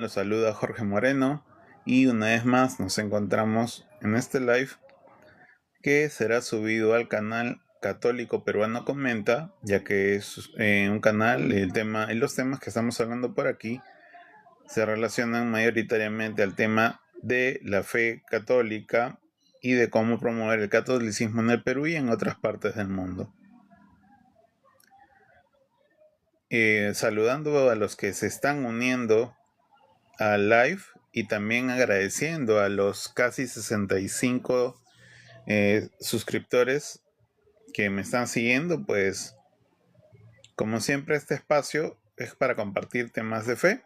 Los saluda Jorge Moreno y una vez más nos encontramos en este live que será subido al canal Católico Peruano Comenta, ya que es un canal y los temas que estamos hablando por aquí se relacionan mayoritariamente al tema de la fe católica y de cómo promover el catolicismo en el Perú y en otras partes del mundo. Saludando a los que se están uniendo al live y también agradeciendo a los casi 65 suscriptores que me están siguiendo, pues como siempre este espacio es para compartir temas de fe.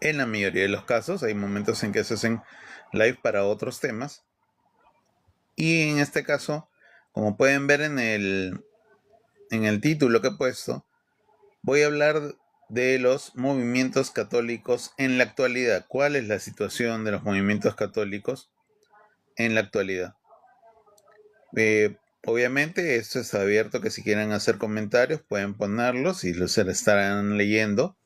En la mayoría de los casos hay momentos en que se hacen live para otros temas. Y en este caso, como pueden ver en el título que he puesto, voy a hablar de los movimientos católicos en la actualidad. ¿Cuál es la situación de los movimientos católicos en la actualidad? Obviamente esto está abierto, que si quieren hacer comentarios pueden ponerlos y los estarán leyendo.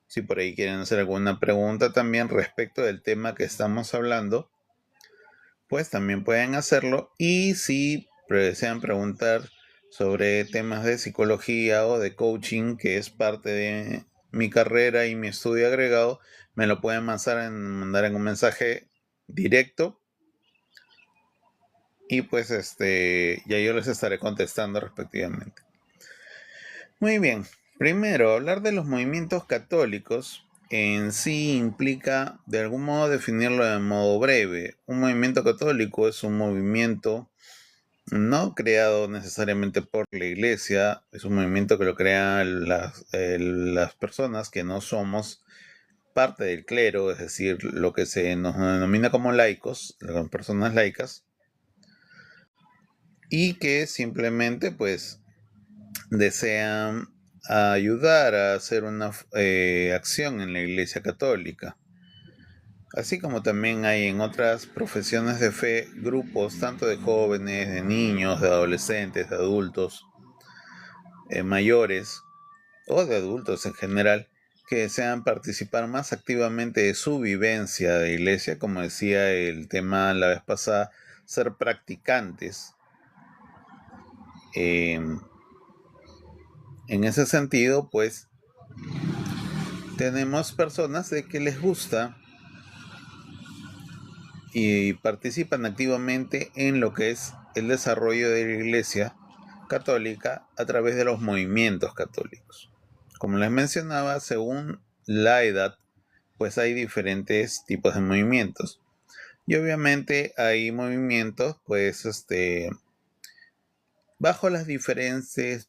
Si por ahí quieren hacer alguna pregunta también respecto del tema que estamos hablando, pues también pueden hacerlo. Y si desean preguntar sobre temas de psicología o de coaching, que es parte de mi carrera y mi estudio agregado, me lo pueden mandar en un mensaje directo. Y pues ya yo les estaré contestando respectivamente. Muy bien, primero, hablar de los movimientos católicos en sí implica de algún modo definirlo de modo breve. Un movimiento católico es un movimiento no creado necesariamente por la iglesia, es un movimiento que lo crean las personas que no somos parte del clero, es decir, lo que se nos denomina como laicos, las personas laicas, y que simplemente pues desean ayudar a hacer una acción en la Iglesia Católica. Así como también hay en otras profesiones de fe grupos tanto de jóvenes, de niños, de adolescentes, de adultos mayores o de adultos en general que desean participar más activamente de su vivencia de iglesia, como decía el tema la vez pasada, ser practicantes. En ese sentido, pues, tenemos personas de que les gusta y participan activamente en lo que es el desarrollo de la Iglesia Católica a través de los movimientos católicos. Como les mencionaba, según la edad, pues hay diferentes tipos de movimientos. Y obviamente hay movimientos, pues, bajo los diferentes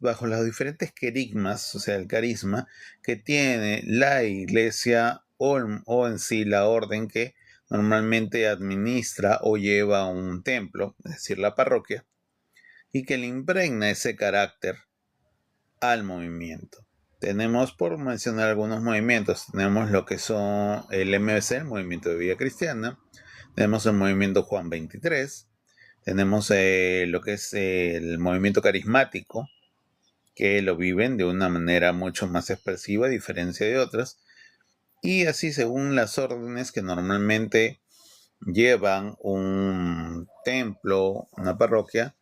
querigmas, o sea, el carisma que tiene la iglesia o en sí la orden que normalmente administra o lleva un templo, es decir, la parroquia, y que le impregna ese carácter al movimiento. Tenemos, por mencionar algunos movimientos, tenemos lo que son el MBC, el Movimiento de Vida Cristiana, tenemos el Movimiento Juan 23, tenemos lo que es el movimiento carismático, que lo viven de una manera mucho más expresiva a diferencia de otras. Y así según las órdenes que normalmente llevan un templo, una parroquia,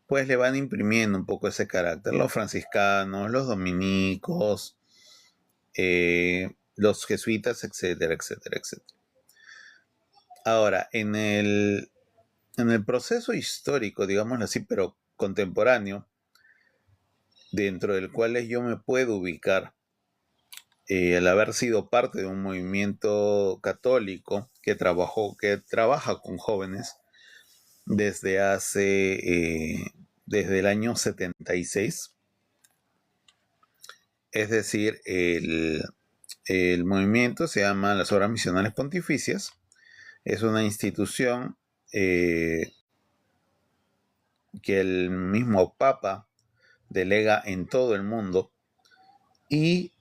pues le van imprimiendo un poco ese carácter. Los franciscanos, los dominicos, los jesuitas, etcétera, etcétera, etcétera. Ahora, en el proceso histórico, digámoslo así, pero contemporáneo, dentro del cual yo me puedo ubicar, al haber sido parte de un movimiento católico que trabaja con jóvenes desde el año 76, es decir, el movimiento se llama las Obras Misionales Pontificias, es una institución que el mismo Papa delega en todo el mundo, y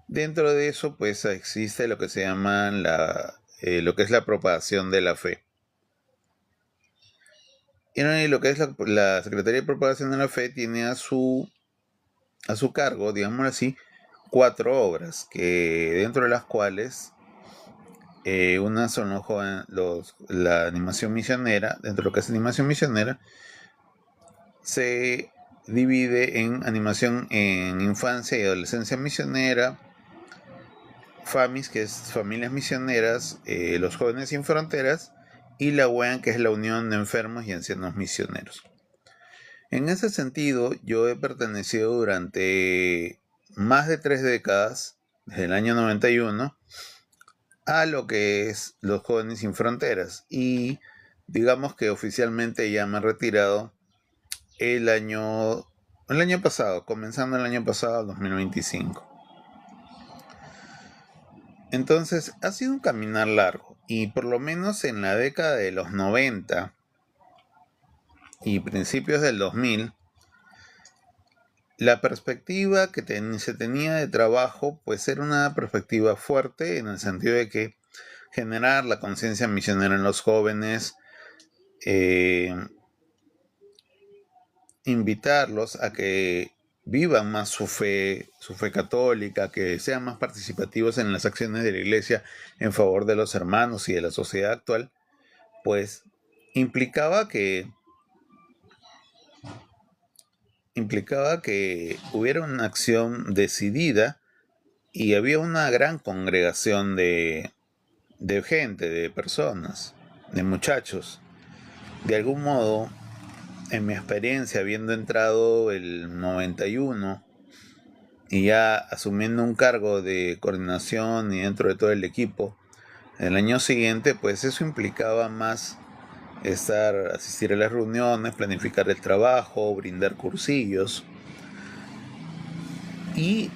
dentro de eso pues existe lo que se llama lo que es la propagación de la fe. Y lo que es la Secretaría de Propagación de la Fe tiene a su cargo, digámoslo así, 4 obras, que dentro de las cuales Una son la animación misionera. Dentro de lo que es animación misionera, se divide en animación en infancia y adolescencia misionera, FAMIS, que es Familias Misioneras, Los Jóvenes Sin Fronteras, y la UEAN, que es la Unión de Enfermos y Ancianos Misioneros. En ese sentido, yo he pertenecido durante más de 3 décadas, desde el año 91, a lo que es Los Jóvenes Sin Fronteras. Y digamos que oficialmente ya me he retirado el año pasado, comenzando el año pasado, 2025. Entonces, ha sido un caminar largo. Y por lo menos en la década de los 90 y principios del 2000, la perspectiva que se tenía de trabajo, pues era una perspectiva fuerte en el sentido de que generar la conciencia misionera en los jóvenes, invitarlos a que vivan más su fe católica, que sean más participativos en las acciones de la iglesia en favor de los hermanos y de la sociedad actual, pues implicaba que hubiera una acción decidida y había una gran congregación de gente, de personas, de muchachos. De algún modo, en mi experiencia, habiendo entrado el 91 y ya asumiendo un cargo de coordinación y dentro de todo el equipo, el año siguiente, pues eso implicaba más asistir a las reuniones, planificar el trabajo, brindar cursillos. Y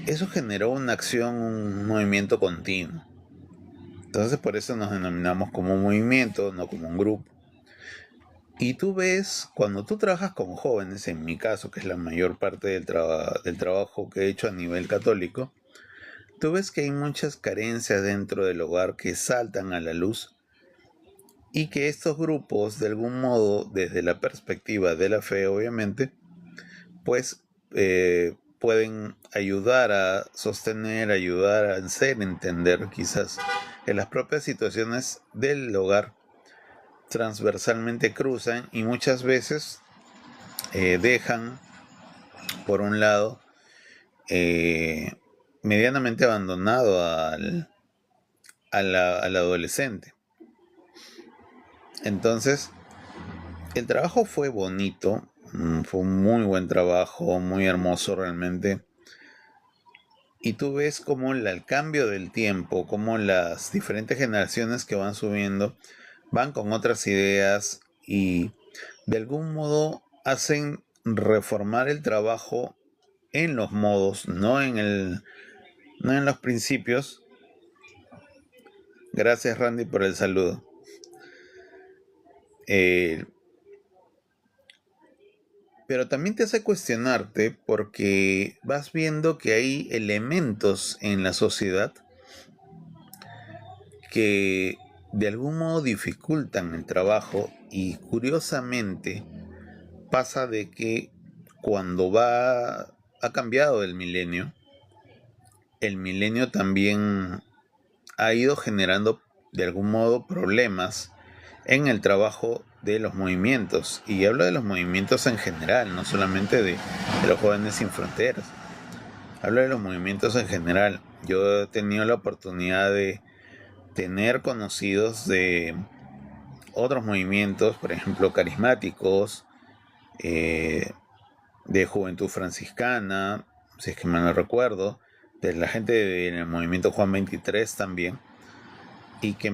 eso generó una acción, un movimiento continuo. Entonces por eso nos denominamos como un movimiento, no como un grupo. Y tú ves, cuando tú trabajas con jóvenes, en mi caso, que es la mayor parte del trabajo que he hecho a nivel católico, tú ves que hay muchas carencias dentro del hogar que saltan a la luz y que estos grupos, de algún modo, desde la perspectiva de la fe, obviamente, pues pueden ayudar a sostener, ayudar a hacer entender quizás que las propias situaciones del hogar transversalmente cruzan y muchas veces dejan, por un lado, medianamente abandonado al adolescente. Entonces, el trabajo fue bonito, fue un muy buen trabajo, muy hermoso realmente. Y tú ves cómo el cambio del tiempo, cómo las diferentes generaciones que van subiendo van con otras ideas y de algún modo hacen reformar el trabajo en los modos, no en los principios. Gracias, Randy, por el saludo. Pero también te hace cuestionarte porque vas viendo que hay elementos en la sociedad que de algún modo dificultan el trabajo y curiosamente pasa de que cuando ha cambiado el milenio también ha ido generando de algún modo problemas en el trabajo de los movimientos. Y hablo de los movimientos en general, no solamente de los jóvenes sin fronteras. Hablo de los movimientos en general. Yo he tenido la oportunidad de tener conocidos de otros movimientos, por ejemplo, carismáticos, de Juventud Franciscana, si es que mal no recuerdo, de la gente del movimiento Juan 23 también, y que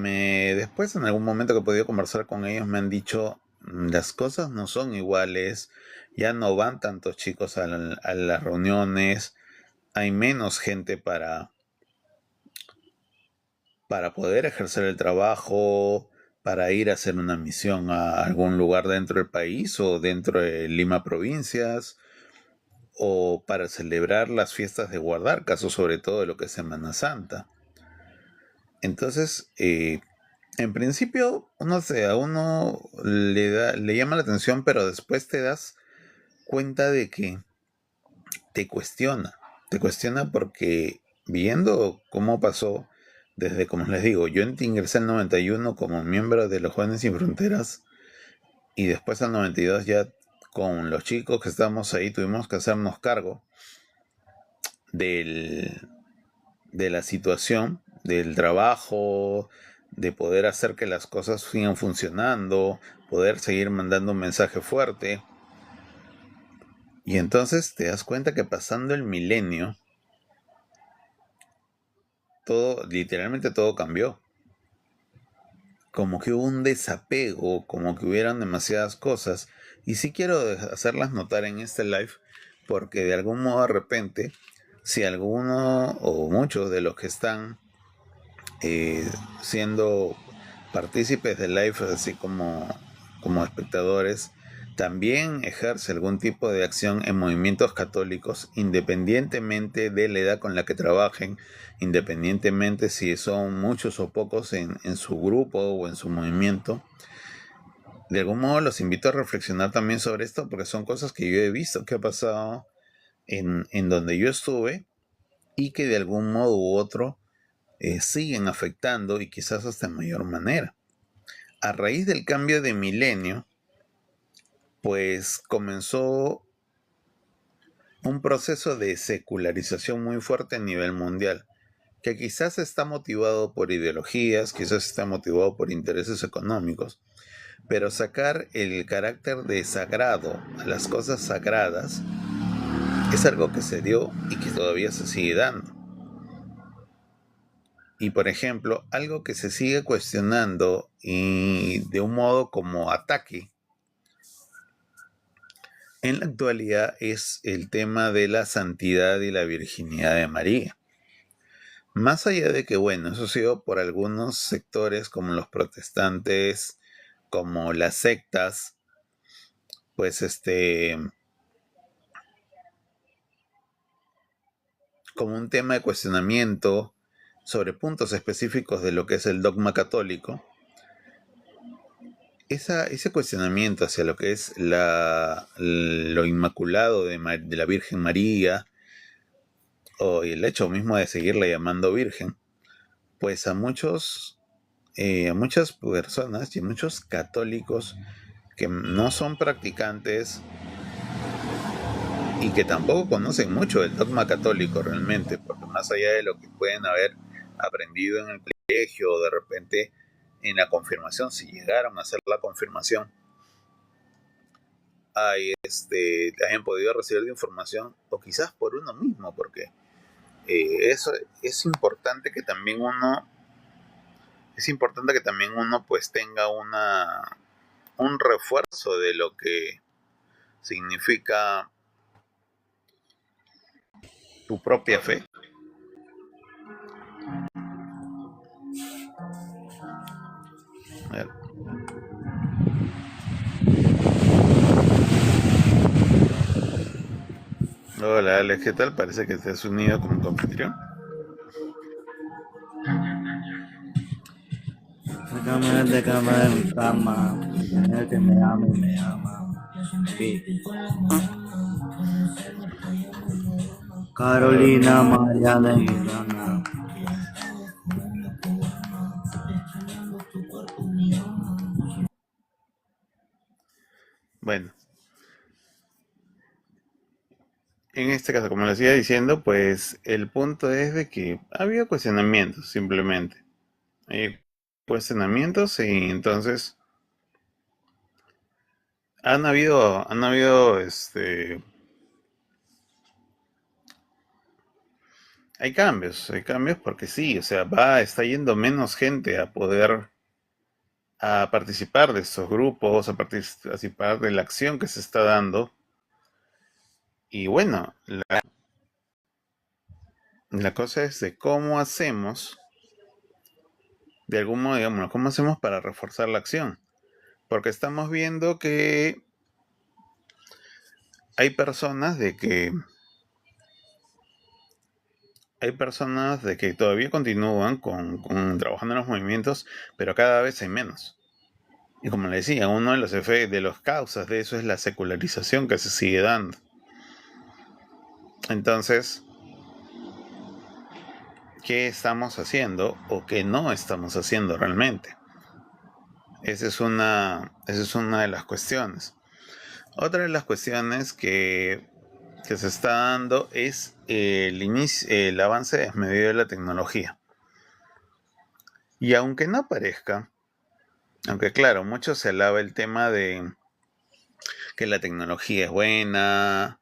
después en algún momento que he podido conversar con ellos me han dicho, las cosas no son iguales, ya no van tantos chicos a las reuniones, hay menos gente para poder ejercer el trabajo, para ir a hacer una misión a algún lugar dentro del país o dentro de Lima provincias, o para celebrar las fiestas de guardar, caso sobre todo de lo que es Semana Santa. Entonces, en principio, a uno le llama la atención, pero después te das cuenta de que te cuestiona porque viendo cómo pasó, desde, como les digo, yo ingresé al 91 como miembro de los Jóvenes Sin Fronteras y después al 92 ya con los chicos que estábamos ahí tuvimos que hacernos cargo del, de la situación, del trabajo, de poder hacer que las cosas sigan funcionando, poder seguir mandando un mensaje fuerte. Y entonces te das cuenta que pasando el milenio, todo, literalmente todo cambió. Como que hubo un desapego, como que hubieran demasiadas cosas. Y sí quiero hacerlas notar en este live, porque de algún modo de repente, si alguno o muchos de los que están siendo partícipes del live, así como espectadores, también ejerce algún tipo de acción en movimientos católicos, independientemente de la edad con la que trabajen, independientemente si son muchos o pocos en su grupo o en su movimiento. De algún modo los invito a reflexionar también sobre esto, porque son cosas que yo he visto que ha pasado en donde yo estuve y que de algún modo u otro siguen afectando y quizás hasta en mayor manera. A raíz del cambio de milenio, pues comenzó un proceso de secularización muy fuerte a nivel mundial, que quizás está motivado por ideologías, quizás está motivado por intereses económicos, pero sacar el carácter de sagrado a las cosas sagradas es algo que se dio y que todavía se sigue dando. Y por ejemplo, algo que se sigue cuestionando y de un modo como ataque en la actualidad es el tema de la santidad y la virginidad de María. Más allá de que, bueno, eso ha sido por algunos sectores como los protestantes, como las sectas, pues como un tema de cuestionamiento sobre puntos específicos de lo que es el dogma católico. Ese cuestionamiento hacia lo que es lo inmaculado de la Virgen María, o el hecho mismo de seguirla llamando Virgen, pues a muchas personas y muchos católicos que no son practicantes y que tampoco conocen mucho el dogma católico realmente, porque más allá de lo que pueden haber aprendido en el colegio o de repente en la confirmación, si llegaron a hacer la confirmación, hayan podido recibir de información o quizás por uno mismo, porque eso es importante que también uno pues tenga un refuerzo de lo que significa tu propia fe. A ver. Hola Alex, ¿qué tal? Parece que te has unido como confitrión. Sácame de cama de mi cama, el que me ama y me ama. Sí. Carolina María de mi rana. Bueno, en este caso, como les iba diciendo, pues el punto es de que había cuestionamientos, simplemente. Hay cuestionamientos y entonces han habido hay cambios porque sí, o sea, está yendo menos gente a poder a participar de estos grupos, a participar de la acción que se está dando. Y bueno, la cosa es de cómo hacemos, de algún modo, digamos, cómo hacemos para reforzar la acción. Porque estamos viendo que hay personas de que hay personas de que todavía continúan trabajando en los movimientos, pero cada vez hay menos. Y como le decía, uno de los efectos, de las causas de eso es la secularización que se sigue dando. Entonces, qué estamos haciendo o qué no estamos haciendo realmente. Esa es una de las cuestiones. Otra de las cuestiones que se está dando es el avance desmedido de la tecnología. Y aunque no parezca, aunque claro, mucho se alaba el tema de que la tecnología es buena,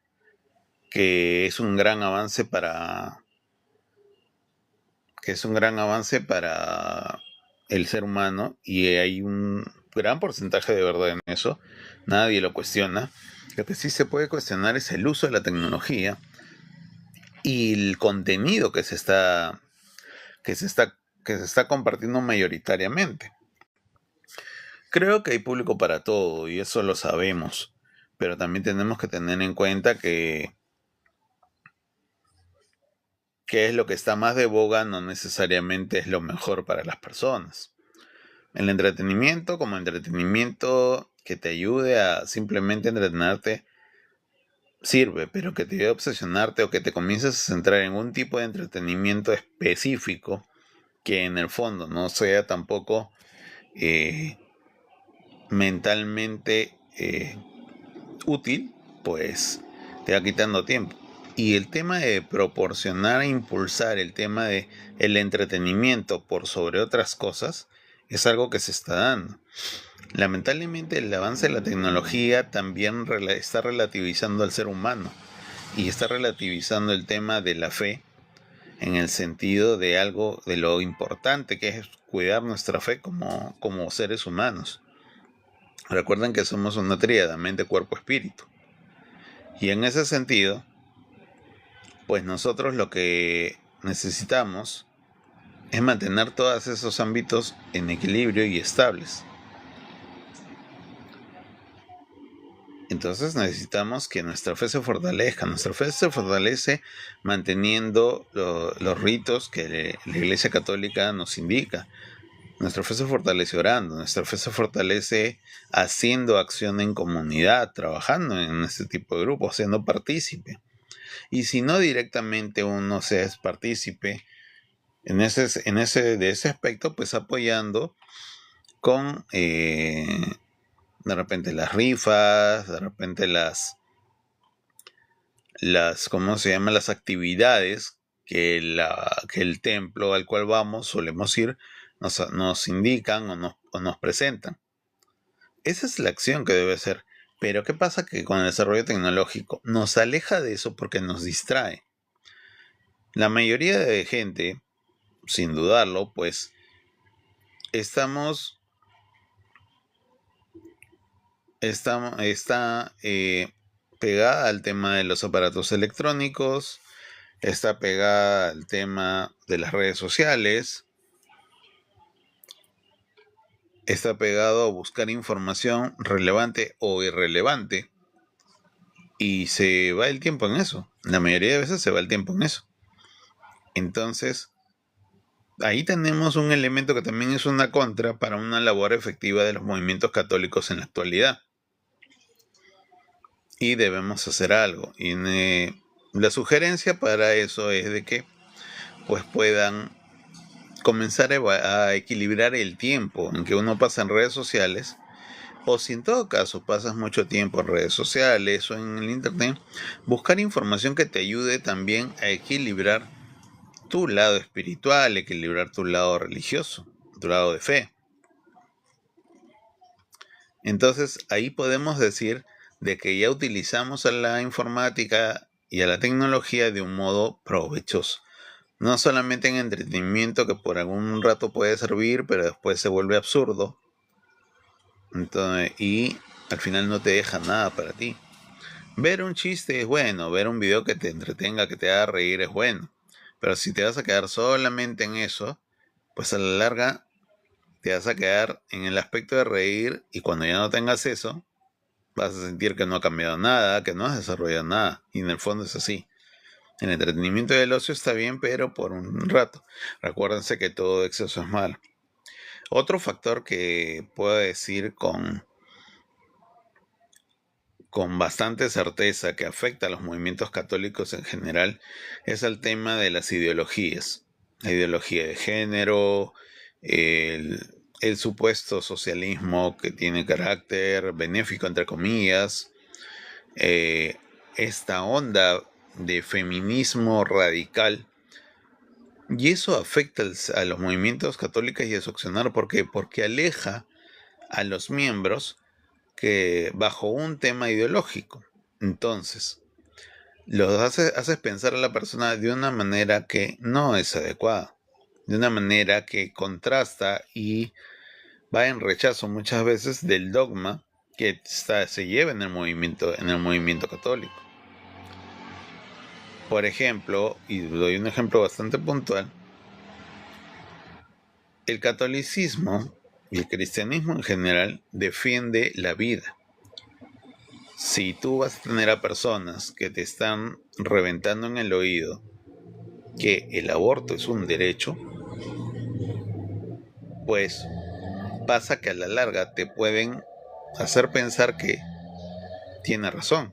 que es un gran avance para el ser humano, y hay un gran porcentaje de verdad en eso, nadie lo cuestiona. Lo que sí se puede cuestionar es el uso de la tecnología y el contenido que se está compartiendo mayoritariamente. Creo que hay público para todo y eso lo sabemos, pero también tenemos que tener en cuenta que es lo que está más de boga no necesariamente es lo mejor para las personas. El entretenimiento como entretenimiento que te ayude a simplemente entretenerte sirve, pero que te ayude a obsesionarte o que te comiences a centrar en un tipo de entretenimiento específico que en el fondo no sea tampoco eh, mentalmente útil, pues te va quitando tiempo. Y el tema de proporcionar e impulsar el tema de el entretenimiento por sobre otras cosas es algo que se está dando. Lamentablemente el avance de la tecnología también está relativizando al ser humano y está relativizando el tema de la fe en el sentido de algo de lo importante que es cuidar nuestra fe como seres humanos. Recuerden que somos una tríada, mente, cuerpo, espíritu. Y en ese sentido, pues nosotros lo que necesitamos es mantener todos esos ámbitos en equilibrio y estables. Entonces necesitamos que nuestra fe se fortalezca. Nuestra fe se fortalece manteniendo los ritos que la Iglesia Católica nos indica. Nuestra fe se fortalece orando, nuestra fe se fortalece haciendo acción en comunidad, trabajando en este tipo de grupos, siendo partícipe. Y si no directamente uno se es partícipe de ese aspecto, pues apoyando con de repente las rifas, de repente ¿cómo se llama? Las actividades que el templo al cual vamos, solemos ir, nos indican o nos presentan. Esa es la acción que debe ser. Pero ¿qué pasa? Que con el desarrollo tecnológico nos aleja de eso porque nos distrae. La mayoría de gente, sin dudarlo, pues está pegada al tema de los aparatos electrónicos, está pegada al tema de las redes sociales, está pegado a buscar información relevante o irrelevante y se va el tiempo en eso. La mayoría de veces se va el tiempo en eso. Entonces, ahí tenemos un elemento que también es una contra para una labor efectiva de los movimientos católicos en la actualidad. Y debemos hacer algo. Y la sugerencia para eso es de que pues puedan comenzar a equilibrar el tiempo en que uno pasa en redes sociales, o si en todo caso pasas mucho tiempo en redes sociales o en el internet, buscar información que te ayude también a equilibrar tu lado espiritual, equilibrar tu lado religioso, tu lado de fe. Entonces ahí podemos decir de que ya utilizamos a la informática y a la tecnología de un modo provechoso. No solamente en entretenimiento que por algún rato puede servir, pero después se vuelve absurdo. Entonces, y al final no te deja nada para ti. Ver un chiste es bueno, ver un video que te entretenga, que te haga reír es bueno. Pero si te vas a quedar solamente en eso, pues a la larga te vas a quedar en el aspecto de reír y cuando ya no tengas eso, vas a sentir que no ha cambiado nada, que no has desarrollado nada. Y en el fondo es así. El entretenimiento y el ocio está bien, pero por un rato. Recuérdense que todo exceso es malo. Otro factor que puedo decir con bastante certeza que afecta a los movimientos católicos en general es el tema de las ideologías. la ideología de género, el, el supuesto socialismo que tiene carácter benéfico, entre comillas, eh, esta onda de feminismo radical. Y eso afecta a los movimientos católicos y a su accionar. ¿Por qué? Porque aleja a los miembros que bajo un tema ideológico. Entonces, haces pensar a la persona de una manera que no es adecuada, de una manera que contrasta y va en rechazo muchas veces del dogma que se lleva en el movimiento católico. Por ejemplo, y doy un ejemplo bastante puntual, el catolicismo y el cristianismo en general defiende la vida. Si tú vas a tener a personas que te están reventando en el oído que el aborto es un derecho, pues pasa que a la larga te pueden hacer pensar que tienen razón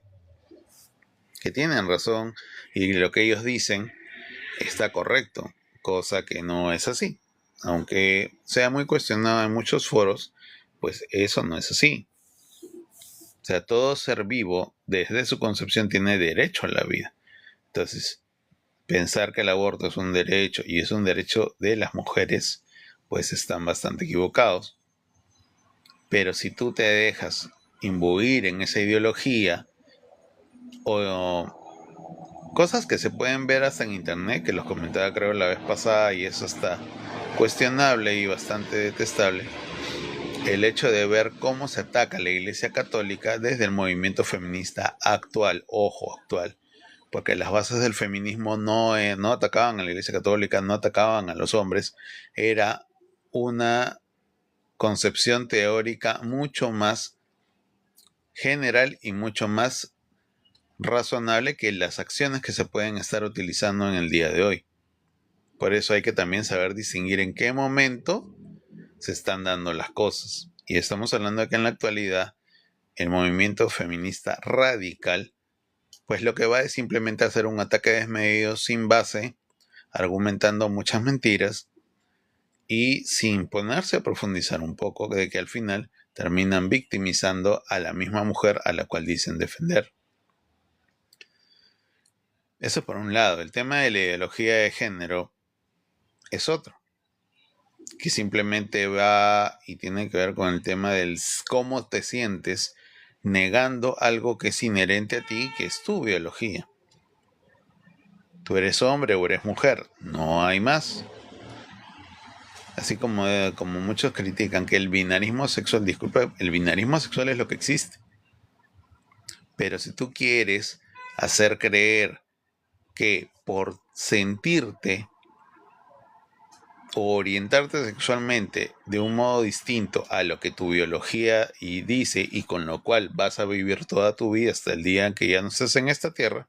y lo que ellos dicen está correcto, cosa que no es así. Aunque sea muy cuestionado en muchos foros, pues eso no es así. O sea, todo ser vivo, desde su concepción, tiene derecho a la vida. Entonces, pensar que el aborto es un derecho y es un derecho de las mujeres, pues están bastante equivocados. Pero si tú te dejas imbuir en esa ideología o cosas que se pueden ver hasta en internet, que los comentaba creo la vez pasada y eso está cuestionable y bastante detestable, el hecho de ver cómo se ataca a la Iglesia Católica desde el movimiento feminista actual, ojo, actual, porque las bases del feminismo no atacaban a la Iglesia Católica, no atacaban a los hombres, era una concepción teórica mucho más general y mucho más razonable que las acciones que se pueden estar utilizando en el día de hoy. Por eso hay que también saber distinguir en qué momento se están dando las cosas. Y estamos hablando de que en la actualidad el movimiento feminista radical, pues lo que va es simplemente hacer un ataque desmedido sin base, argumentando muchas mentiras y sin ponerse a profundizar un poco, de que al final terminan victimizando a la misma mujer a la cual dicen defender. Eso por un lado. El tema de la ideología de género es otro, que simplemente va y tiene que ver con el tema del cómo te sientes negando algo que es inherente a ti, que es tu biología. Tú eres hombre o eres mujer, no hay más. Así como muchos critican que el binarismo sexual, disculpa, el binarismo sexual es lo que existe. Pero si tú quieres hacer creer que por sentirte o orientarte sexualmente de un modo distinto a lo que tu biología y dice y con lo cual vas a vivir toda tu vida hasta el día en que ya no estés en esta tierra,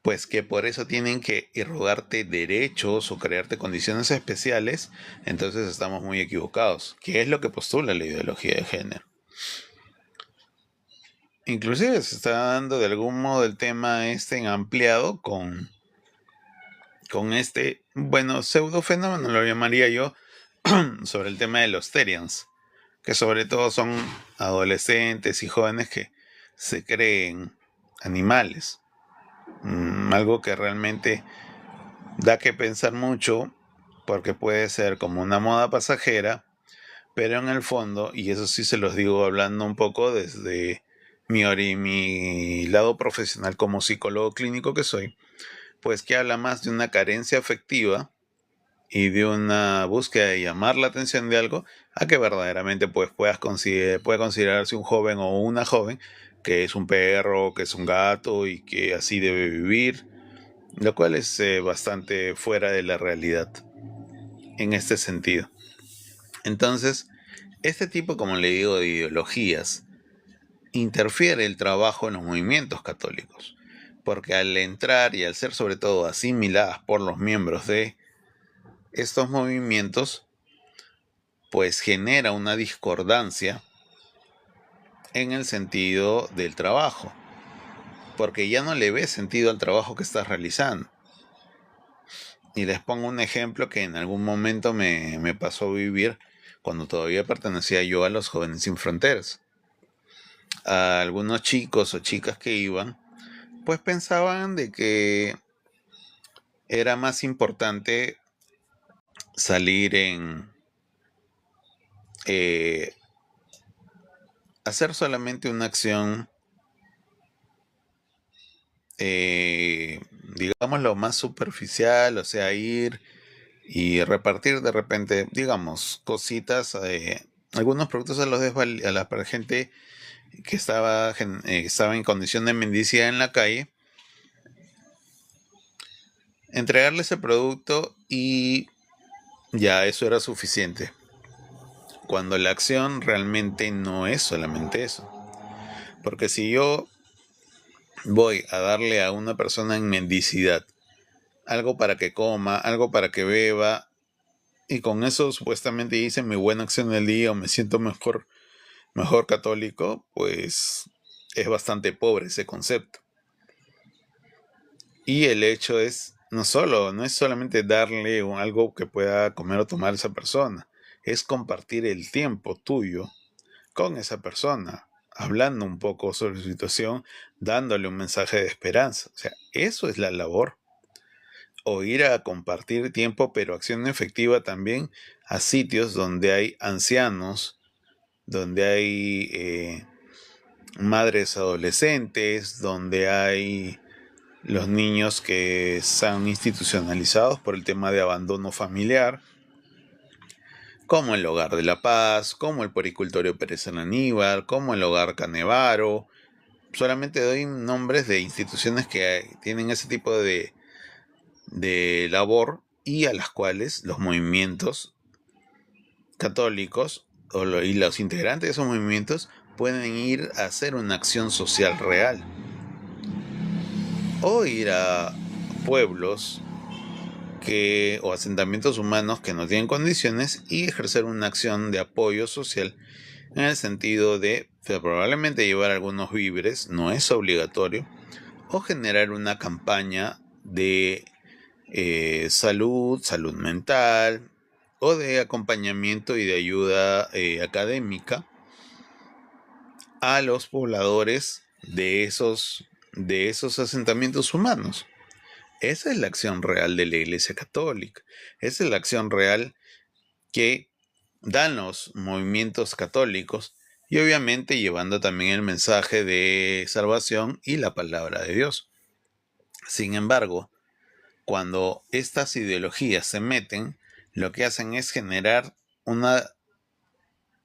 pues que por eso tienen que irrogarte derechos o crearte condiciones especiales, entonces estamos muy equivocados. ¿Qué es lo que postula la ideología de género? Inclusive se está dando de algún modo el tema en ampliado con este, bueno, pseudo fenómeno lo llamaría yo, sobre el tema de los Terians, que sobre todo son adolescentes y jóvenes que se creen animales. Algo que realmente da que pensar mucho, porque puede ser como una moda pasajera, pero en el fondo, y eso sí se los digo hablando un poco desde mi lado profesional como psicólogo clínico que soy, pues que habla más de una carencia afectiva y de una búsqueda de llamar la atención de algo a que verdaderamente pues pueda considerarse un joven o una joven que es un perro, que es un gato y que así debe vivir, lo cual es bastante fuera de la realidad en este sentido. Entonces, este tipo, como le digo, de ideologías interfiere el trabajo en los movimientos católicos, porque al entrar y al ser sobre todo asimiladas por los miembros de estos movimientos, pues genera una discordancia en el sentido del trabajo, porque ya no le ves sentido al trabajo que estás realizando. Y les pongo un ejemplo que en algún momento me pasó vivir cuando todavía pertenecía yo a los Jóvenes Sin Fronteras. A algunos chicos o chicas que iban, pues pensaban de que era más importante salir en eh, hacer solamente una acción, digamos, lo más superficial, o sea, ir y repartir de repente, digamos, cositas, algunos productos a a la gente que estaba en condición de mendicidad en la calle, entregarle ese producto y ya eso era suficiente. Cuando la acción realmente no es solamente eso. Porque si yo voy a darle a una persona en mendicidad algo para que coma, algo para que beba, y con eso supuestamente hice mi buena acción del día o me siento mejor católico, pues es bastante pobre ese concepto. Y el hecho es, no es solamente darle algo que pueda comer o tomar esa persona, es compartir el tiempo tuyo con esa persona, hablando un poco sobre su situación, dándole un mensaje de esperanza. O sea, eso es la labor. O ir a compartir tiempo, pero acción efectiva también a sitios donde hay ancianos, donde hay madres adolescentes, donde hay los niños que están institucionalizados por el tema de abandono familiar, como el Hogar de la Paz, como el Poricultorio Pérez Aníbal, como el Hogar Canevaro. Solamente doy nombres de instituciones que tienen ese tipo de labor y a las cuales los movimientos católicos y los integrantes de esos movimientos pueden ir a hacer una acción social real. O ir a pueblos o asentamientos humanos que no tienen condiciones y ejercer una acción de apoyo social en el sentido de probablemente llevar algunos víveres, no es obligatorio, o generar una campaña de salud mental, o de acompañamiento y de ayuda académica a los pobladores de esos asentamientos humanos. Esa es la acción real de la Iglesia Católica. Esa es la acción real que dan los movimientos católicos y obviamente llevando también el mensaje de salvación y la palabra de Dios. Sin embargo, cuando estas ideologías se meten, lo que hacen es generar una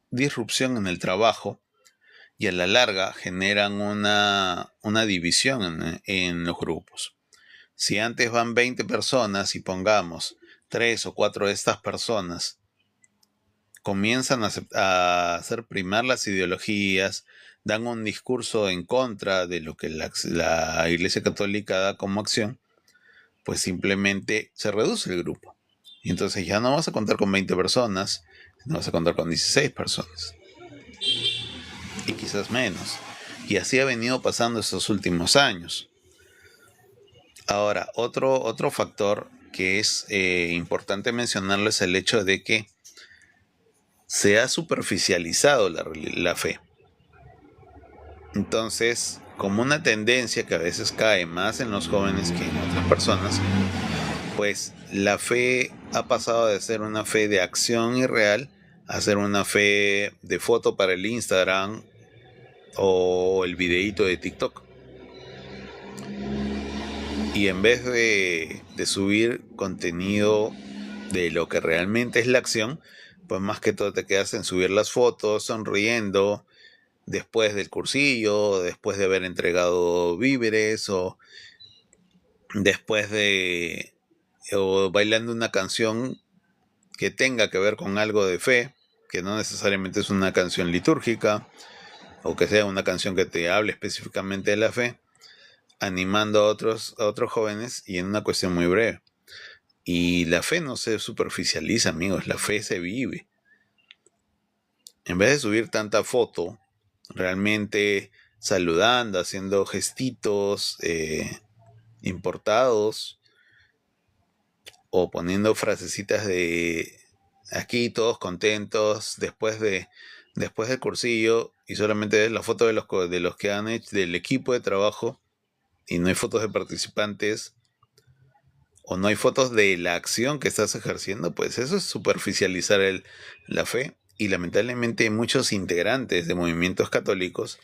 disrupción en el trabajo y a la larga generan una división en los grupos. Si antes van 20 personas y pongamos 3 o 4 de estas personas comienzan a hacer primar las ideologías, dan un discurso en contra de lo que la Iglesia Católica da como acción, pues simplemente se reduce el grupo. Y entonces ya no vas a contar con 20 personas, no vas a contar con 16 personas. Y quizás menos. Y así ha venido pasando estos últimos años. Ahora, otro factor que es importante mencionarlo es el hecho de que se ha superficializado la fe. Entonces, como una tendencia que a veces cae más en los jóvenes que en otras personas, pues la fe ha pasado de ser una fe de acción irreal a ser una fe de foto para el Instagram o el videíto de TikTok. Y en vez de subir contenido de lo que realmente es la acción, pues más que todo te quedas en subir las fotos sonriendo después del cursillo, después de haber entregado víveres o después o bailando una canción que tenga que ver con algo de fe, que no necesariamente es una canción litúrgica o que sea una canción que te hable específicamente de la fe, animando a otros jóvenes y en una cuestión muy breve. Y la fe no se superficializa, amigos, la fe se vive. En vez de subir tanta foto, realmente saludando, haciendo gestitos importados, o poniendo frasecitas de aquí todos contentos después del cursillo y solamente ves la foto de los que han hecho del equipo de trabajo y no hay fotos de participantes o no hay fotos de la acción que estás ejerciendo, pues eso es superficializar la fe. Y lamentablemente muchos integrantes de movimientos católicos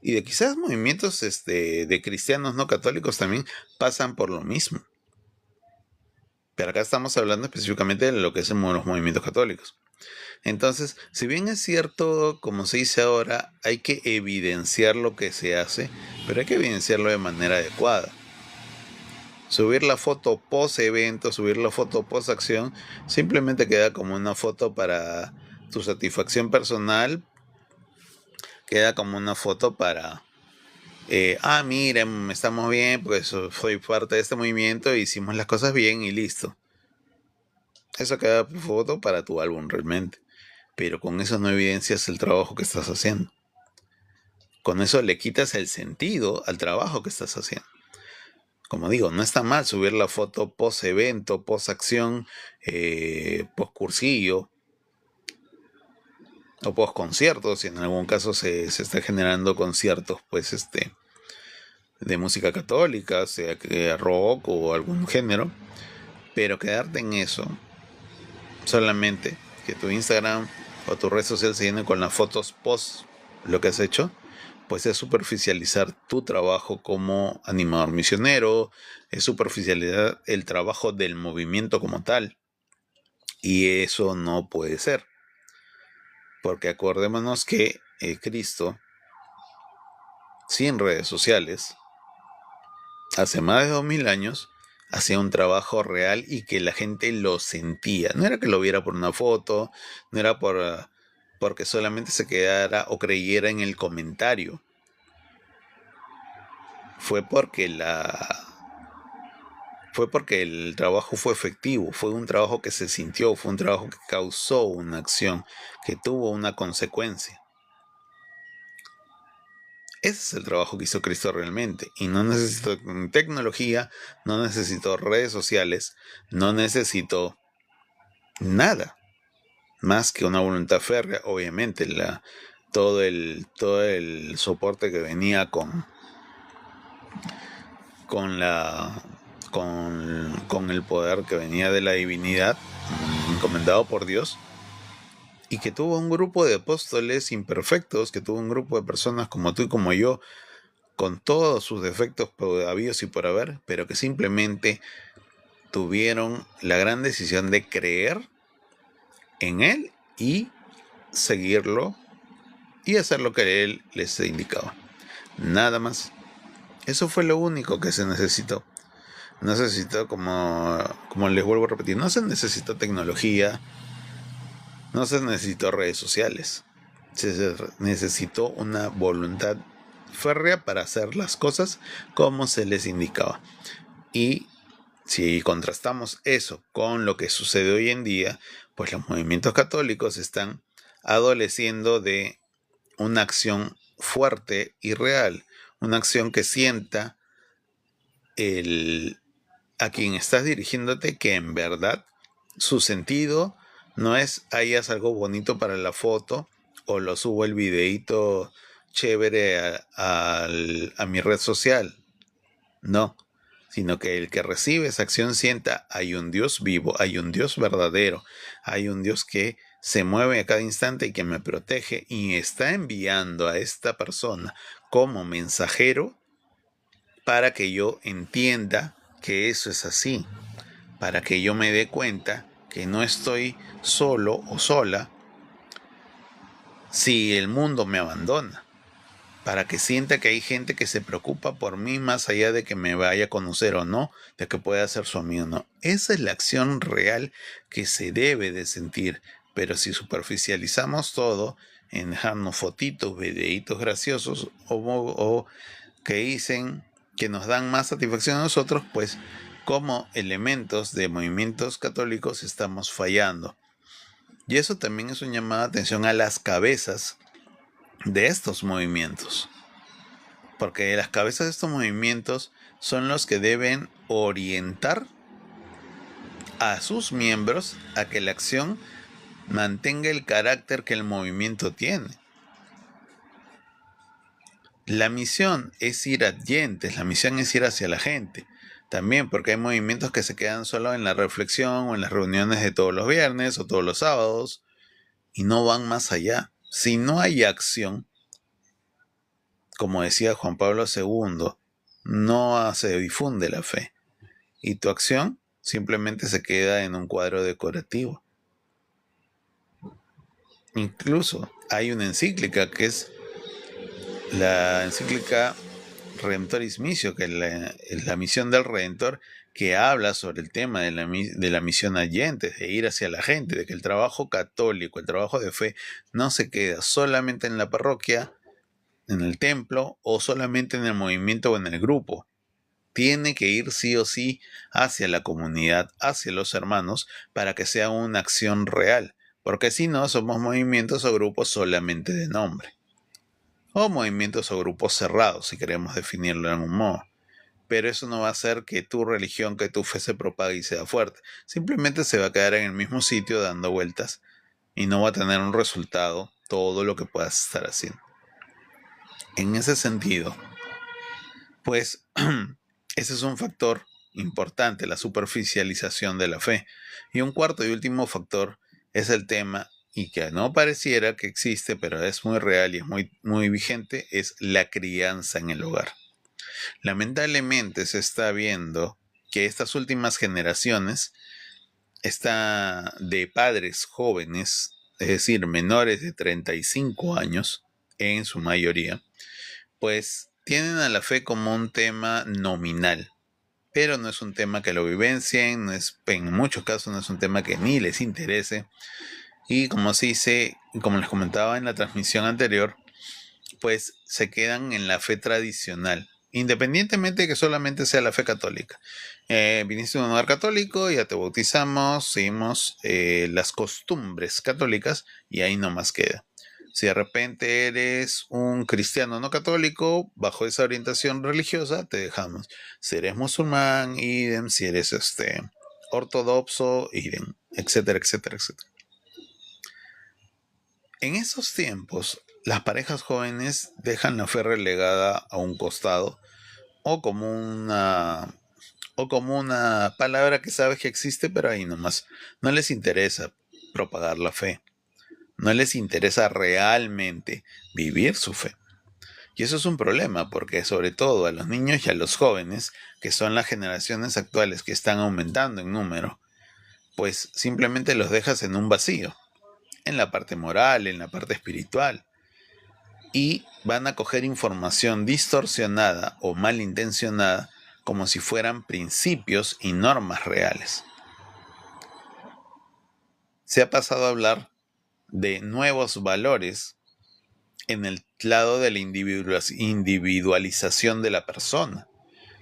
y de quizás movimientos de cristianos no católicos también pasan por lo mismo. Pero acá estamos hablando específicamente de lo que son los movimientos católicos. Entonces, si bien es cierto, como se dice ahora, hay que evidenciar lo que se hace, pero hay que evidenciarlo de manera adecuada. Subir la foto post evento, subir la foto post acción, simplemente queda como una foto para tu satisfacción personal, queda como una foto para, miren, estamos bien, pues soy parte de este movimiento, hicimos las cosas bien y listo. Eso queda foto para tu álbum realmente, pero con eso no evidencias el trabajo que estás haciendo. Con eso le quitas el sentido al trabajo que estás haciendo. Como digo, no está mal subir la foto post evento, post acción, post cursillo o post concierto, si en algún caso se está generando conciertos pues de música católica, sea que rock o algún género, pero quedarte en eso solamente, que tu Instagram o tu red social se llene con las fotos post lo que has hecho, pues es superficializar tu trabajo como animador misionero, es superficializar el trabajo del movimiento como tal. Y eso no puede ser. Porque acordémonos que Cristo, sin redes sociales, hace más de 2000 años, hacía un trabajo real y que la gente lo sentía. No era que lo viera por una foto, no era porque solamente se quedara o creyera en el comentario. Fue porque el trabajo fue efectivo, fue un trabajo que se sintió, fue un trabajo que causó una acción, que tuvo una consecuencia. Ese es el trabajo que hizo Cristo realmente. Y no necesitó tecnología, no necesitó redes sociales, no necesitó nada más que una voluntad férrea. Obviamente, todo el soporte que venía con la con el poder que venía de la divinidad encomendado por Dios, y que tuvo un grupo de apóstoles imperfectos, que tuvo un grupo de personas como tú y como yo, con todos sus defectos habidos y por haber, pero que simplemente tuvieron la gran decisión de creer en él y seguirlo y hacer lo que él les indicaba. Nada más. Eso fue lo único que se necesitó. No se necesitó, como les vuelvo a repetir, no se necesitó tecnología, no se necesitó redes sociales. Se necesitó una voluntad férrea para hacer las cosas como se les indicaba. Y si contrastamos eso con lo que sucede hoy en día, pues los movimientos católicos están adoleciendo de una acción fuerte y real, una acción que sienta a quien estás dirigiéndote que en verdad su sentido no es ahí haz algo bonito para la foto o lo subo el videíto chévere a mi red social. No, sino que el que recibe esa acción sienta hay un Dios vivo, hay un Dios verdadero, hay un Dios que se mueve a cada instante y que me protege y está enviando a esta persona como mensajero para que yo entienda que eso es así, para que yo me dé cuenta que no estoy solo o sola si el mundo me abandona, para que sienta que hay gente que se preocupa por mí más allá de que me vaya a conocer o no, de que pueda ser su amigo o no. Esa es la acción real que se debe de sentir, pero si superficializamos todo en dejarnos fotitos, videitos graciosos o que dicen que nos dan más satisfacción a nosotros, pues como elementos de movimientos católicos estamos fallando. Y eso también es un llamado de atención a las cabezas de estos movimientos, porque las cabezas de estos movimientos son los que deben orientar a sus miembros a que la acción mantenga el carácter que el movimiento tiene. La misión es ir a dientes, la misión es ir hacia la gente. También porque hay movimientos que se quedan solo en la reflexión o en las reuniones de todos los viernes o todos los sábados y no van más allá. Si no hay acción, como decía Juan Pablo II, no se difunde la fe. Y tu acción simplemente se queda en un cuadro decorativo. Incluso hay una encíclica que es la encíclica Redemptoris Missio, que es la misión del Redentor, que habla sobre el tema de la misión allentes, de ir hacia la gente, de que el trabajo católico, el trabajo de fe, no se queda solamente en la parroquia, en el templo, o solamente en el movimiento o en el grupo. Tiene que ir sí o sí hacia la comunidad, hacia los hermanos, para que sea una acción real, porque si no, somos movimientos o grupos solamente de nombre. O movimientos o grupos cerrados, si queremos definirlo de algún modo. Pero eso no va a hacer que tu religión, que tu fe se propague y sea fuerte. Simplemente se va a quedar en el mismo sitio dando vueltas y no va a tener un resultado todo lo que puedas estar haciendo. En ese sentido, pues ese es un factor importante, la superficialización de la fe. Y un cuarto y último factor es el tema, y que no pareciera que existe, pero es muy real y es muy vigente, es la crianza en el hogar. Lamentablemente se está viendo que estas últimas generaciones de padres jóvenes, es decir, menores de 35 años, en su mayoría, pues tienen a la fe como un tema nominal, pero no es un tema que lo vivencien, en muchos casos no es un tema que ni les interese, y como se dice, como les comentaba en la transmisión anterior, pues se quedan en la fe tradicional, independientemente de que solamente sea la fe católica. Viniste de un hogar católico, ya te bautizamos, seguimos las costumbres católicas y ahí nomás queda. Si de repente eres un cristiano no católico, bajo esa orientación religiosa, te dejamos. Si eres musulmán, idem. Si eres ortodoxo, idem. Etcétera, etcétera, etcétera. En esos tiempos, las parejas jóvenes dejan la fe relegada a un costado o como una palabra que sabes que existe, pero ahí nomás. No les interesa propagar la fe. No les interesa realmente vivir su fe. Y eso es un problema porque sobre todo a los niños y a los jóvenes, que son las generaciones actuales que están aumentando en número, pues simplemente los dejas en un vacío, en la parte moral, en la parte espiritual. Y van a coger información distorsionada o malintencionada como si fueran principios y normas reales. Se ha pasado a hablar de nuevos valores en el lado de la individualización de la persona.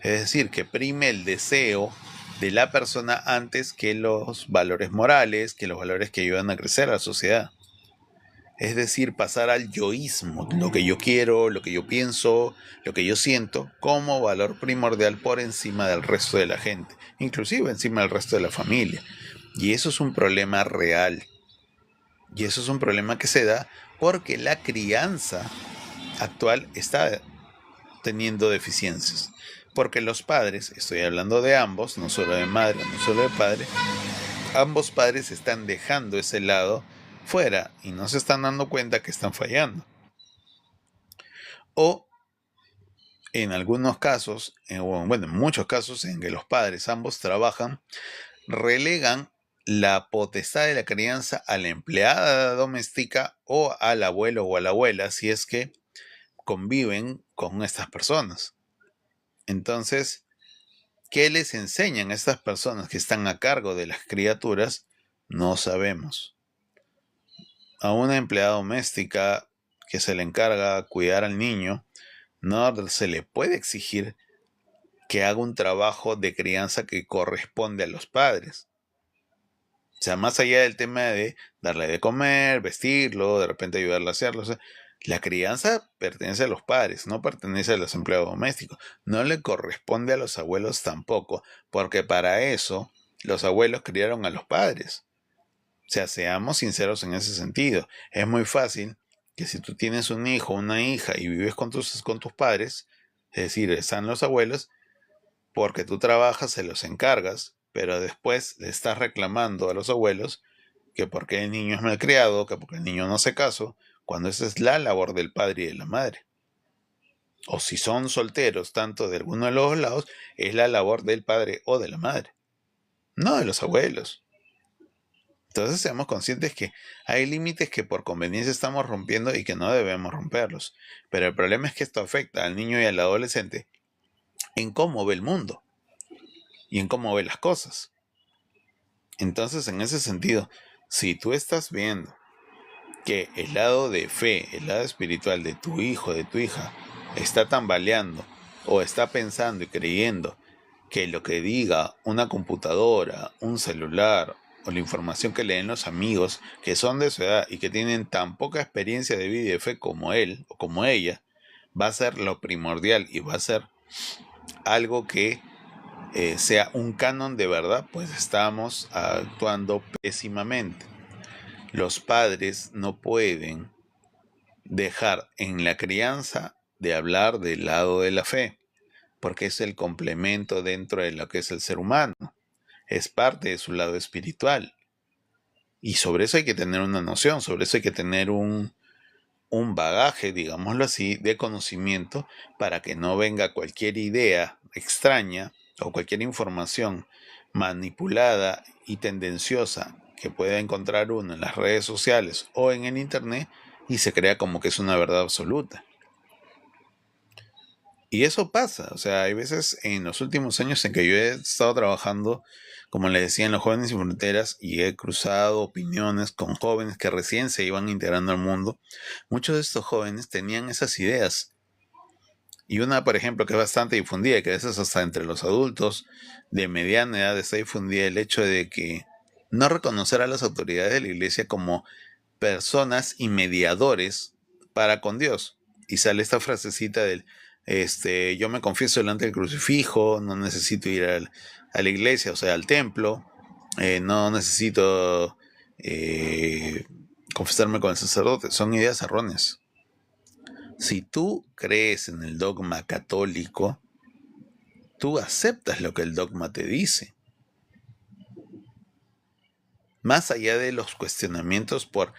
Es decir, que prime el deseo de la persona antes que los valores morales, que los valores que ayudan a crecer a la sociedad. Es decir, pasar al yoísmo, lo que yo quiero, lo que yo pienso, lo que yo siento, como valor primordial por encima del resto de la gente, inclusive encima del resto de la familia. Y eso es un problema real. Y eso es un problema que se da porque la crianza actual está teniendo deficiencias. Porque los padres, estoy hablando de ambos, no solo de madre, no solo de padre, ambos padres están dejando ese lado fuera y no se están dando cuenta que están fallando. O en algunos casos, en muchos casos en que los padres ambos trabajan, relegan la potestad de la crianza a la empleada doméstica o al abuelo o a la abuela si es que conviven con estas personas. Entonces, ¿qué les enseñan a estas personas que están a cargo de las criaturas? No sabemos. A una empleada doméstica que se le encarga cuidar al niño, no se le puede exigir que haga un trabajo de crianza que corresponde a los padres. O sea, más allá del tema de darle de comer, vestirlo, de repente ayudarle a hacerlo, o sea, la crianza pertenece a los padres, no pertenece a los empleados domésticos. No le corresponde a los abuelos tampoco, porque para eso los abuelos criaron a los padres. O sea, seamos sinceros en ese sentido. Es muy fácil que si tú tienes un hijo o una hija y vives con tus padres, es decir, están los abuelos, porque tú trabajas, se los encargas, pero después le estás reclamando a los abuelos que porque el niño es malcriado, que porque el niño no hace caso, cuando esa es la labor del padre y de la madre. O si son solteros, tanto de alguno de los dos lados, es la labor del padre o de la madre, no de los abuelos. Entonces seamos conscientes que hay límites que por conveniencia estamos rompiendo y que no debemos romperlos. Pero el problema es que esto afecta al niño y al adolescente en cómo ve el mundo y en cómo ve las cosas. Entonces, en ese sentido, si tú estás viendo que el lado de fe, el lado espiritual de tu hijo, de tu hija, está tambaleando o está pensando y creyendo que lo que diga una computadora, un celular o la información que leen los amigos que son de su edad y que tienen tan poca experiencia de vida y de fe como él o como ella, va a ser lo primordial y va a ser algo que sea un canon de verdad, pues estamos actuando pésimamente. Los padres no pueden dejar en la crianza de hablar del lado de la fe, porque es el complemento dentro de lo que es el ser humano, es parte de su lado espiritual. Y sobre eso hay que tener una noción, sobre eso hay que tener un bagaje, digámoslo así, de conocimiento para que no venga cualquier idea extraña o cualquier información manipulada y tendenciosa que pueda encontrar uno en las redes sociales o en el internet y se crea como que es una verdad absoluta. Y eso pasa, o sea, hay veces en los últimos años en que yo he estado trabajando, como les decía, en los Jóvenes Sin Fronteras, y he cruzado opiniones con jóvenes que recién se iban integrando al mundo, muchos de estos jóvenes tenían esas ideas. Y una, por ejemplo, que es bastante difundida, y que a veces hasta entre los adultos de mediana edad está difundida, el hecho de que no reconocer a las autoridades de la iglesia como personas y mediadores para con Dios. Y sale esta frasecita del, yo me confieso delante del crucifijo, no necesito ir a la iglesia, o sea, al templo, no necesito confesarme con el sacerdote. Son ideas erróneas. Si tú crees en el dogma católico, tú aceptas lo que el dogma te dice. Más allá de los cuestionamientos por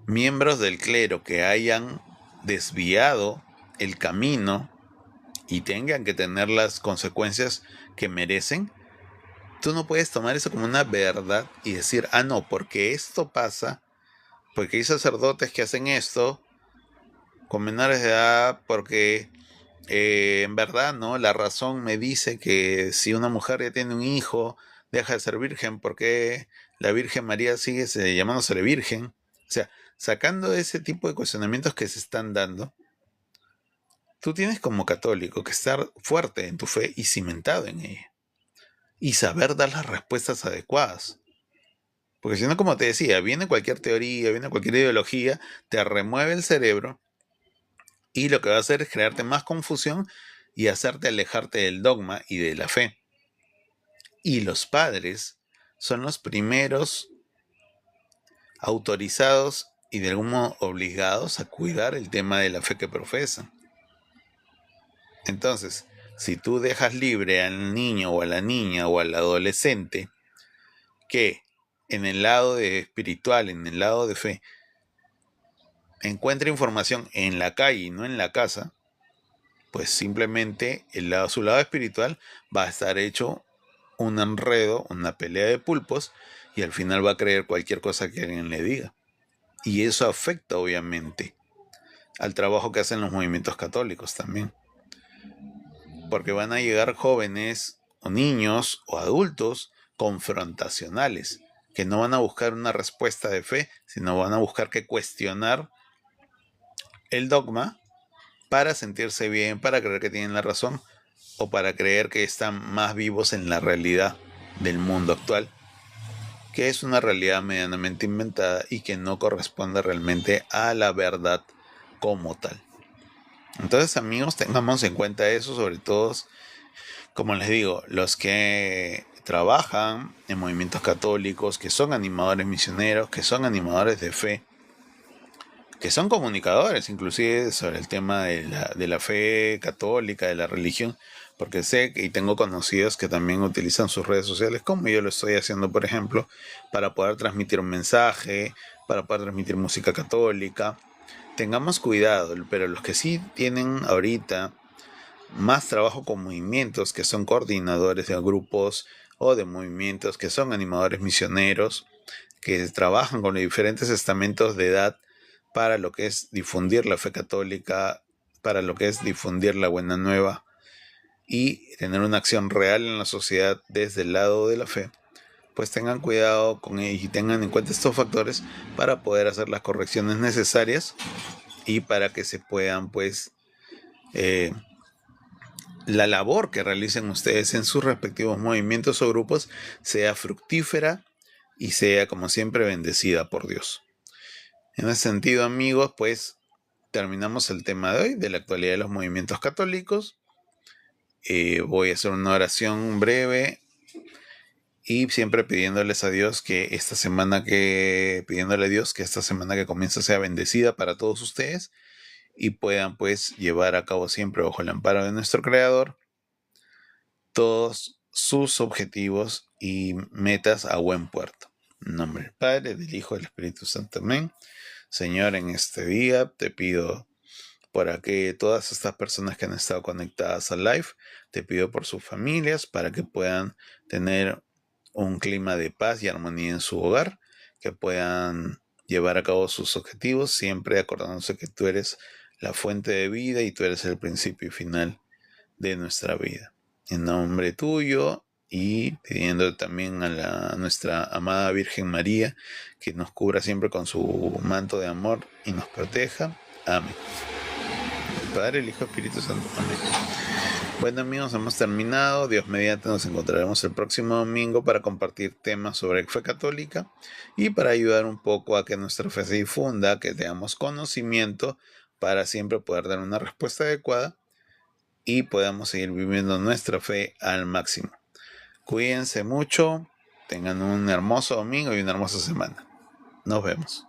miembros del clero que hayan desviado el camino y tengan que tener las consecuencias que merecen, tú no puedes tomar eso como una verdad y decir, no, porque esto pasa, porque hay sacerdotes que hacen esto con menores de edad, porque en verdad, ¿no? La razón me dice que si una mujer ya tiene un hijo, deja de ser virgen, porque la Virgen María sigue llamándose virgen. O sea, sacando ese tipo de cuestionamientos que se están dando, tú tienes como católico que estar fuerte en tu fe y cimentado en ella. Y saber dar las respuestas adecuadas. Porque si no, como te decía, viene cualquier teoría, viene cualquier ideología, te remueve el cerebro y lo que va a hacer es crearte más confusión y hacerte alejarte del dogma y de la fe. Y los padres son los primeros autorizados y de algún modo obligados a cuidar el tema de la fe que profesan. Entonces, si tú dejas libre al niño o a la niña o al adolescente que en el lado de espiritual, en el lado de fe, encuentra información en la calle y no en la casa, pues simplemente su lado espiritual va a estar hecho un enredo, una pelea de pulpos, y al final va a creer cualquier cosa que alguien le diga. Y eso afecta obviamente al trabajo que hacen los movimientos católicos también. Porque van a llegar jóvenes o niños o adultos confrontacionales, que no van a buscar una respuesta de fe, sino van a buscar que cuestionar el dogma para sentirse bien, para creer que tienen la razón o para creer que están más vivos en la realidad del mundo actual, que es una realidad medianamente inventada y que no corresponde realmente a la verdad como tal. Entonces, amigos, tengamos en cuenta eso, sobre todo, como les digo, los que trabajan en movimientos católicos, que son animadores misioneros, que son animadores de fe, que son comunicadores inclusive sobre el tema de la fe católica, de la religión, porque sé y tengo conocidos que también utilizan sus redes sociales, como yo lo estoy haciendo, por ejemplo, para poder transmitir un mensaje, para poder transmitir música católica. Tengamos cuidado, pero los que sí tienen ahorita más trabajo con movimientos, que son coordinadores de grupos o de movimientos, que son animadores misioneros, que trabajan con los diferentes estamentos de edad para lo que es difundir la fe católica, para lo que es difundir la buena nueva y tener una acción real en la sociedad desde el lado de la fe, pues tengan cuidado con ellos y tengan en cuenta estos factores para poder hacer las correcciones necesarias y para que se puedan, pues, la labor que realicen ustedes en sus respectivos movimientos o grupos sea fructífera y sea, como siempre, bendecida por Dios. En ese sentido, amigos, pues terminamos el tema de hoy, de la actualidad de los movimientos católicos. Voy a hacer una oración breve y siempre pidiéndoles a Dios pidiéndole a Dios que esta semana que comienza sea bendecida para todos ustedes y puedan, pues, llevar a cabo siempre bajo el amparo de nuestro Creador todos sus objetivos y metas a buen puerto. En nombre del Padre, del Hijo y del Espíritu Santo. Amén. Señor, en este día te pido para que todas estas personas que han estado conectadas al live, te pido por sus familias, para que puedan tener un clima de paz y armonía en su hogar, que puedan llevar a cabo sus objetivos, siempre acordándose que tú eres la fuente de vida y tú eres el principio y final de nuestra vida. En nombre tuyo y pidiendo también a nuestra amada Virgen María que nos cubra siempre con su manto de amor y nos proteja. Amén. El Padre, el Hijo y el Espíritu Santo. Amén. Bueno, amigos, hemos terminado. Dios mediante nos encontraremos el próximo domingo para compartir temas sobre fe católica y para ayudar un poco a que nuestra fe se difunda, que tengamos conocimiento para siempre poder dar una respuesta adecuada y podamos seguir viviendo nuestra fe al máximo. Cuídense mucho, tengan un hermoso domingo y una hermosa semana. Nos vemos.